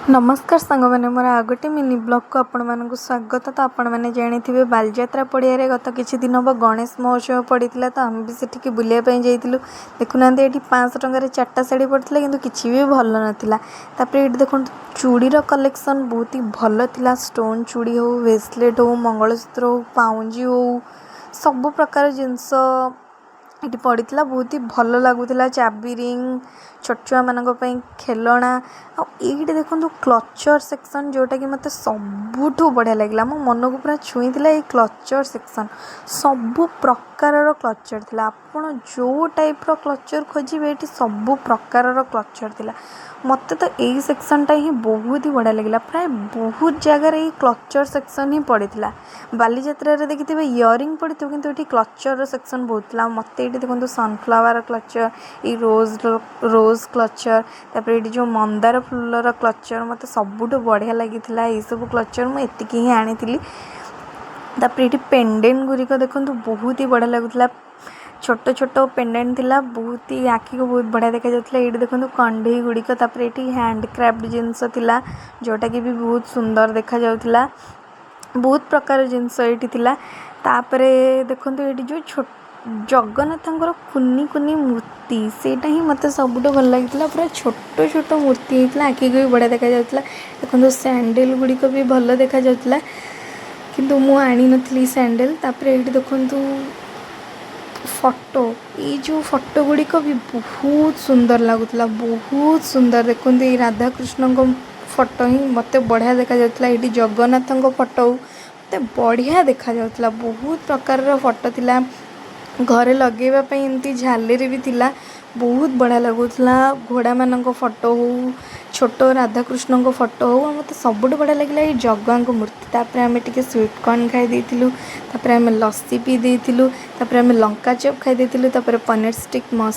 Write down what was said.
नमस्कार सांग मैंने मोर आ गोटे मिनी ब्लॉग को आपण मानक स्वागत। तो आपण मैंने जानी बालीजात्रा पड़िया गत किसी दिन हम गणेश महोत्सव पड़ा तो आम भी सेठिकी बुलायापी जाइलु। देखुना ये 500 टकर 4टा शाढ़ी पड़ता किंतु किसी भी भल नाला। ये देखो चूड़ीर कलेक्शन बहुत ही भल था। स्टोन चूड़ी हो, ब्रेसलेट हो, मंगलसूत्र हो, पाउंजी हो, सब प्रकार जिनस ये पड़ा बहुत ही भल लगुला। चाबी रिंग, छोट छुआ मान खेलना ये देखो क्लचर सेक्शन जोटा कि मत सबुठ बढ़िया लगे। मो मन को पूरा छुई ये क्लचर सेक्शन सबु प्रकार क्लचर थिला। आपण जो टाइप क्लचर खोजे ये सबु प्रकार क्लचर थिला। मत तो यही सेक्शनटा ही बहुत ही बढ़िया लगे। प्राय बहुत जगार ये क्लचर सेक्शन ही पड़ा। बालीजात्रा देखिए इयरिंग पड़े किंतु ये क्लचर सेक्शन बहुत था। मत ये देखो सनफ्लावर क्लचर, ये रोज क्लचर, तापर ये जो मंदार फुलर क्लचर मत सबुठ बढ़िया लगी। ये सब क्लचर मुझे ही आनी। तापर ये पेंडेंट गुरिक देखो बहुत ही बढ़िया लगुला। छोट छोट पेंडेंट थिला, बहुत ही आखि को बहुत बढ़िया देखा जाउथला। ये देखो कंढई गुड़िक, तापर ये हैंडक्राफ्ट जिनस थिला जोटा कि भी बहुत सुंदर देखा जाउथला। बहुत प्रकार जिनस ये थिला। तापरे देखो ये जो छोट जगन्नाथंकर कुनी कुनी मूर्ति सेटा ही मत सबुठ भल लगी। पूरा छोट छोट मूर्ति होता आखि को भी बढ़िया देखा जाउथला। देखो सैंडल गुड़िक भी भल देखा जाउथला किंतु मु आनी नथली सैंडल। तापर ये देखो फोटो, ये जो फोटो गुड़िक भी बहुत सुंदर लगुला, बहुत सुंदर। देखो ये राधाकृष्ण फोटो ही मत बढ़िया देखा जाउथला। ये जगन्नाथ फोटो मत बढ़िया देखा जाउथला। बहुत प्रकार फोटो थिला। घरे लगेवाई एमती झालेरी भी थिला, बहुत बढ़िया लगुला। घोड़ा मान फोटो हो, छोट राधाकृष्ण फोटो हो, मत सबुठ बढ़िया लगे ये जगह मूर्ति। तापर आम टे स्वीट कॉर्न खाई देइथिलु, तापर आम लस्सी पी देइथिलु, तापर आम लंका चप खाई देइथिलु, तापर पनीर स्टिक मशरूम